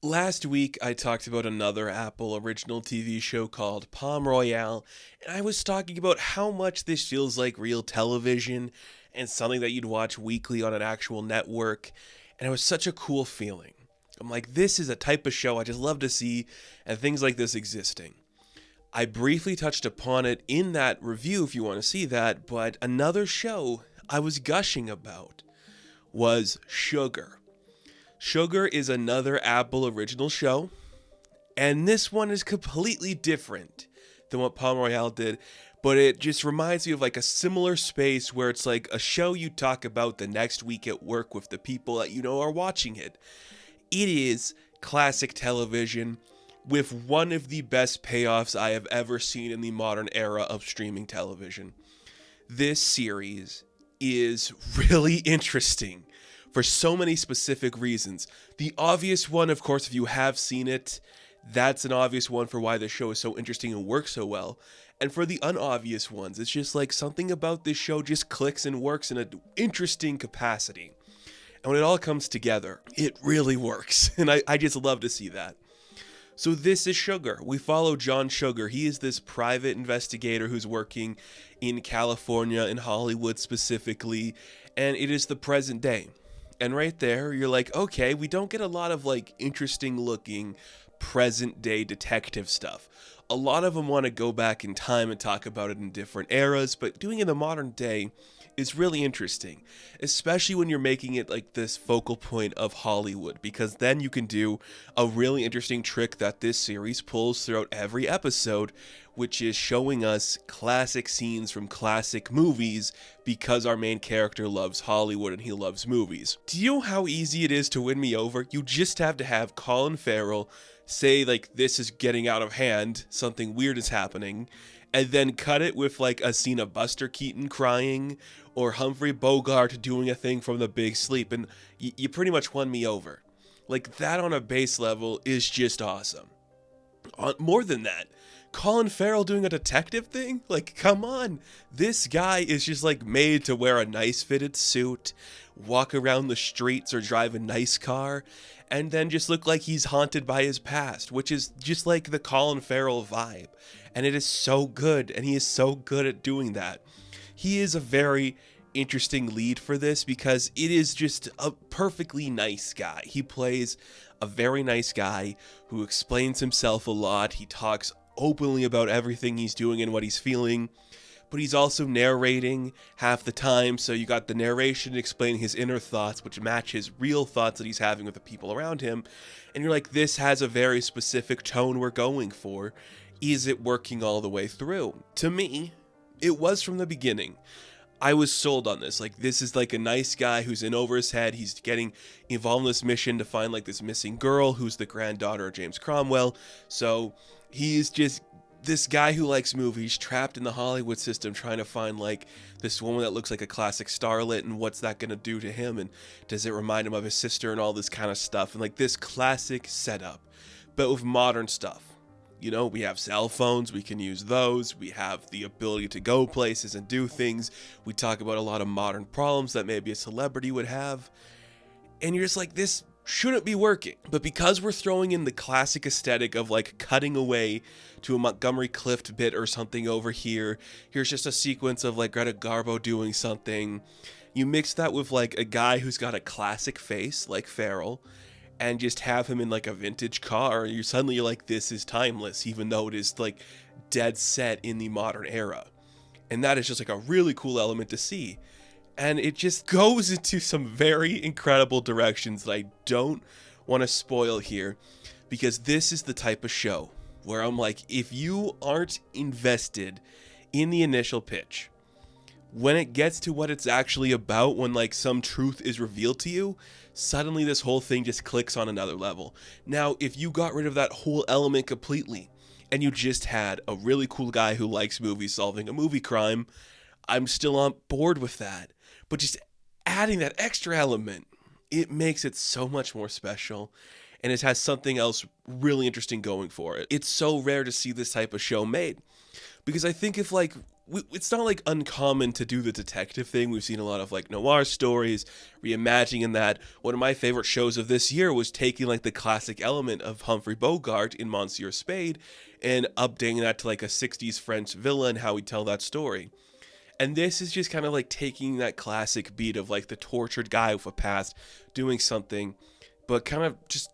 Last week, I talked about another Apple original TV show called Palm Royale, and I was talking about how much this feels like real television and something that you'd watch weekly on an actual network, and it was such a cool feeling. I'm like, this is a type of show I just love to see, and things like this existing. I briefly touched upon it in that review if you want to see that, but another show I was gushing about was Sugar. Sugar is another Apple original show, and this one is completely different than what Palm Royale did, but it just reminds me of like a similar space where it's like a show you talk about the next week at work with the people that you know are watching it. It is classic television with one of the best payoffs I have ever seen in the modern era of streaming television. This series is really interesting for so many specific reasons. The obvious one, of course, if you have seen it, that's an obvious one for why the show is so interesting and works so well. And for the unobvious ones, it's just like something about this show just clicks and works in an interesting capacity. And when it all comes together, it really works. And I just love to see that. So this is Sugar. We follow John Sugar. He is this private investigator who's working in California, in Hollywood specifically, and it is the present day. And right there, you're like, okay, we don't get a lot of like interesting looking present day detective stuff. A lot of them want to go back in time and talk about it in different eras, but doing it in the modern day is really interesting, especially when you're making it like this focal point of Hollywood, because then you can do a really interesting trick that this series pulls throughout every episode, which is showing us classic scenes from classic movies because our main character loves Hollywood and he loves movies. Do you know how easy it is to win me over? You just have to have Colin Farrell say like this is getting out of hand, something weird is happening, and then cut it with like a scene of Buster Keaton crying or Humphrey Bogart doing a thing from The Big Sleep, and you pretty much won me over. Like that on a base level is just awesome. More than that, Colin Farrell doing a detective thing? Like, come on. This guy is just like made to wear a nice fitted suit, walk around the streets or drive a nice car, and then just look like he's haunted by his past, which is just like the Colin Farrell vibe. And it is so good, and he is so good at doing that. He is a very interesting lead for this because it is just a perfectly nice guy. He plays a very nice guy who explains himself a lot. He talks openly about everything he's doing and what he's feeling, but he's also narrating half the time, so you got the narration explaining his inner thoughts, which match his real thoughts that he's having with the people around him, and you're like, this has a very specific tone we're going for. Is it working all the way through? To me, it was from the beginning. I was sold on this. Like, this is like a nice guy who's in over his head. He's getting involved in this mission to find like this missing girl who's the granddaughter of James Cromwell. So he's just this guy who likes movies, trapped in the Hollywood system, trying to find like this woman that looks like a classic starlet, and what's that gonna do to him, and does it remind him of his sister, and all this kind of stuff, and like this classic setup, but with modern stuff. You know, we have cell phones, we can use those, we have the ability to go places and do things. We talk about a lot of modern problems that maybe a celebrity would have. And you're just like, this shouldn't be working. But because we're throwing in the classic aesthetic of like cutting away to a Montgomery Clift bit or something over here, here's just a sequence of like Greta Garbo doing something. You mix that with like a guy who's got a classic face like Farrell, and just have him in like a vintage car, you suddenly you're like, this is timeless, even though it is like dead set in the modern era. And that is just like a really cool element to see. And it just goes into some very incredible directions that I don't want to spoil here, because this is the type of show where I'm like, if you aren't invested in the initial pitch, when it gets to what it's actually about, when like some truth is revealed to you, suddenly this whole thing just clicks on another level. Now, if you got rid of that whole element completely and you just had a really cool guy who likes movies solving a movie crime, I'm still on board with that. But just adding that extra element, it makes it so much more special, and it has something else really interesting going for it. It's so rare to see this type of show made, because I think if like it's not like uncommon to do the detective thing. We've seen a lot of like noir stories, reimagining that. One of my favorite shows of this year was taking like the classic element of Humphrey Bogart in Monsieur Spade and updating that to like a 60s French villa and how we tell that story. And this is just kind of like taking that classic beat of like the tortured guy with a past doing something, but kind of just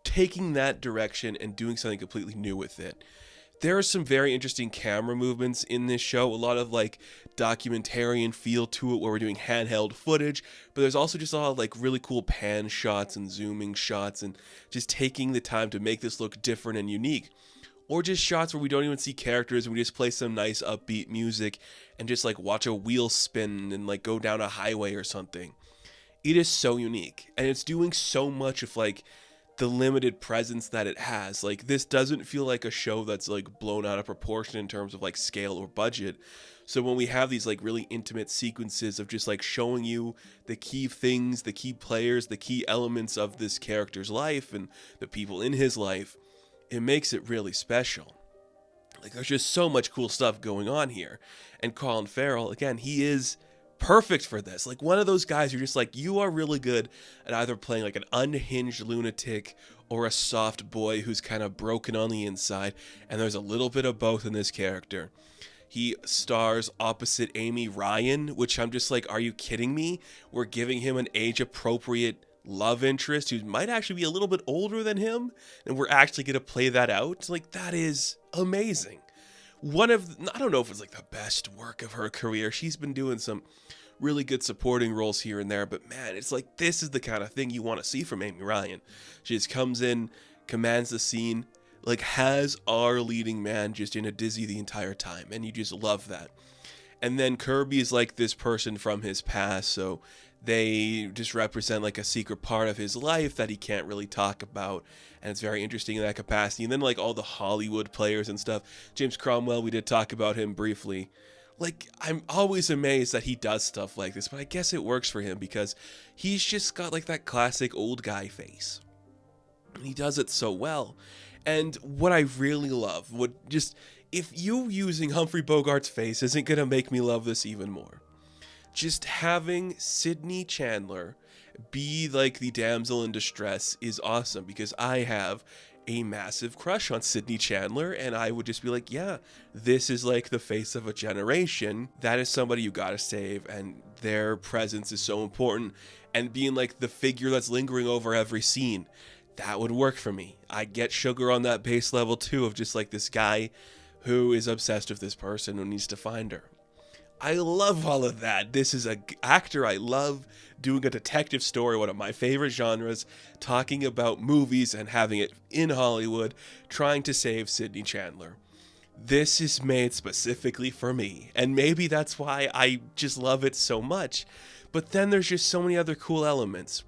taking that direction and doing something completely new with it. There are some very interesting camera movements in this show, a lot of like documentarian feel to it where we're doing handheld footage, but there's also just a lot of like really cool pan shots and zooming shots and just taking the time to make this look different and unique. Or just shots where we don't even see characters and we just play some nice upbeat music and just like watch a wheel spin and like go down a highway or something. It is so unique and it's doing so much of like the limited presence that it has. Like this doesn't feel like a show that's like blown out of proportion in terms of like scale or budget. So when we have these like really intimate sequences of just like showing you the key things, the key players, the key elements of this character's life and the people in his life, it makes it really special. Like there's just so much cool stuff going on here. And Collin Farrell, again, he is perfect for this. Like one of those guys you're just like, you are really good at either playing like an unhinged lunatic or a soft boy who's kind of broken on the inside, and there's a little bit of both in this character. He stars opposite Amy Ryan, which I'm just like, are you kidding me? We're giving him an age appropriate love interest who might actually be a little bit older than him, and we're actually going to play that out. Like that is amazing. One of, I don't know if it's like the best work of her career. She's been doing some really good supporting roles here and there, but man, it's like this is the kind of thing you want to see from Amy Ryan. She just comes in, commands the scene, like has our leading man just in a dizzy the entire time, and you just love that. And then Kirby is like this person from his past, so they just represent like a secret part of his life that he can't really talk about, and it's very interesting in that capacity. And then like all the Hollywood players and stuff, James Cromwell, we did talk about him briefly. Like I'm always amazed that he does stuff like this, but I guess it works for him because he's just got like that classic old guy face. He does it so well. And what I really love, what just, if you using Humphrey Bogart's face isn't gonna make me love this even more, just having Sydney Chandler be like the damsel in distress is awesome, because I have a massive crush on Sydney Chandler, and I would just be like, yeah, this is like the face of a generation. That is somebody you gotta save, and their presence is so important, and being like the figure that's lingering over every scene, that would work for me. I get Sugar on that base level too, of just like this guy who is obsessed with this person who needs to find her. I love all of that. This is an actor I love doing a detective story, one of my favorite genres, talking about movies and having it in Hollywood, trying to save Sydney Chandler. This is made specifically for me, and maybe that's why I just love it so much. But then there's just so many other cool elements.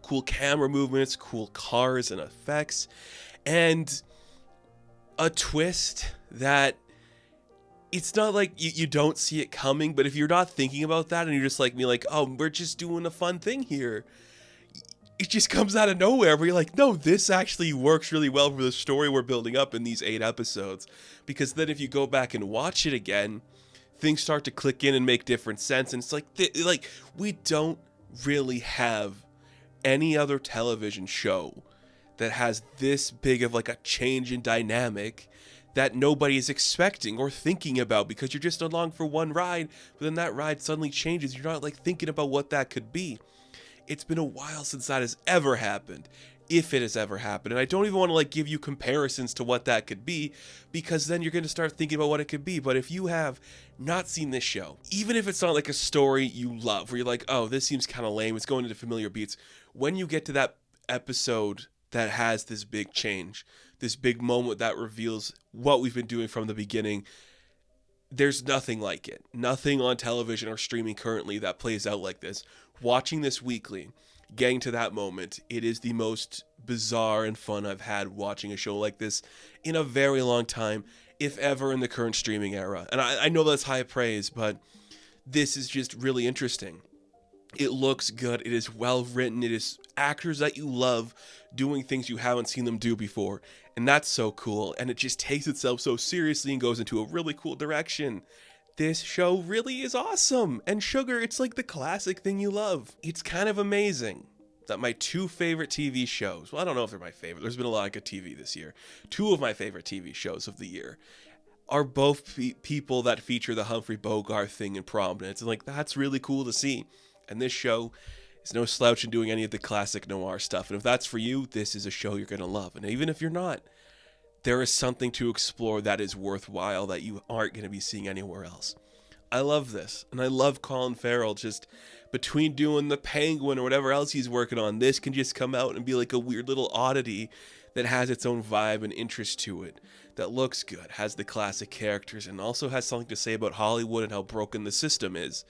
Cool camera movements, cool cars and effects, and a twist that it's not like you don't see it coming, but if you're not thinking about that and you're just like me, like, oh, we're just doing a fun thing here, it just comes out of nowhere where you're like, no, this actually works really well for the story we're building up in these 8 episodes. Because then if you go back and watch it again, things start to click in and make different sense. And it's like we don't really have any other television show that has this big of like a change in dynamic that nobody is expecting or thinking about, because you're just along for one ride, but then that ride suddenly changes. You're not like thinking about what that could be. It's been a while since that has ever happened, if it has ever happened. And I don't even want to like give you comparisons to what that could be, because then you're going to start thinking about what it could be. But if you have not seen this show, even if it's not like a story you love, where you're like, oh, this seems kind of lame, it's going into familiar beats, when you get to that episode that has this big change, this big moment that reveals what we've been doing from the beginning, there's nothing like it. Nothing on television or streaming currently that plays out like this. Watching this weekly, getting to that moment, it is the most bizarre and fun I've had watching a show like this in a very long time, if ever in the current streaming era. And I know that's high praise, but this is just really interesting. It looks good. It is well written. It is actors that you love doing things you haven't seen them do before. And that's so cool. And it just takes itself so seriously and goes into a really cool direction. This show really is awesome. And Sugar, it's like the classic thing you love. It's kind of amazing that my two favorite TV shows, well, I don't know if they're my favorite. There's been a lot of good TV this year. Two of my favorite TV shows of the year are both people that feature the Humphrey Bogart thing in prominence. And like, that's really cool to see. And this show is no slouch in doing any of the classic noir stuff. And if that's for you, this is a show you're going to love. And even if you're not, there is something to explore that is worthwhile that you aren't going to be seeing anywhere else. I love this. And I love Colin Farrell. Just between doing The Penguin or whatever else he's working on, this can just come out and be like a weird little oddity that has its own vibe and interest to it, that looks good, has the classic characters, and also has something to say about Hollywood and how broken the system is.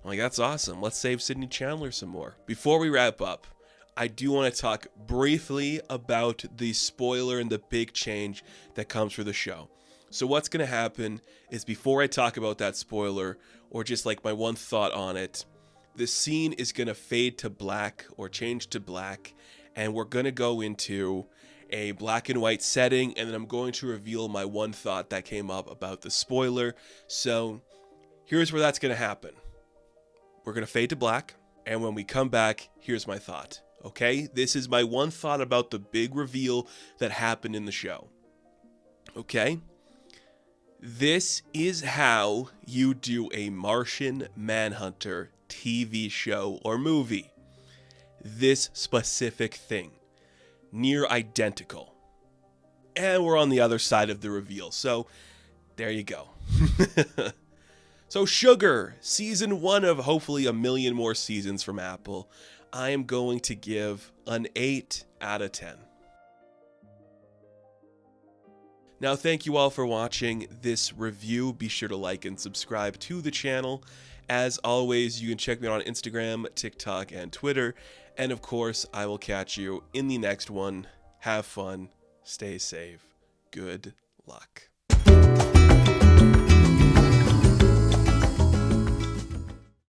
I'm like, that's awesome. Let's save Sydney Chandler some more. Before we wrap up, I do want to talk briefly about the spoiler and the big change that comes for the show. So what's going to happen is, before I talk about that spoiler, or just like my one thought on it, the scene is going to fade to black or change to black, and we're going to go into a black and white setting, and then I'm going to reveal my one thought that came up about the spoiler. So here's where that's going to happen. We're going to fade to black, and when we come back, here's my thought. Okay? This is my one thought about the big reveal that happened in the show. Okay? This is how you do a Martian Manhunter TV show or movie. This specific thing. Near identical. And we're on the other side of the reveal. So, there you go. So, Sugar, season 1 of hopefully a million more seasons from Apple, I am going to give an 8 out of 10. Now, thank you all for watching this review. Be sure to like and subscribe to the channel. As always, you can check me out on Instagram, TikTok, and Twitter. And of course, I will catch you in the next one. Have fun. Stay safe. Good luck.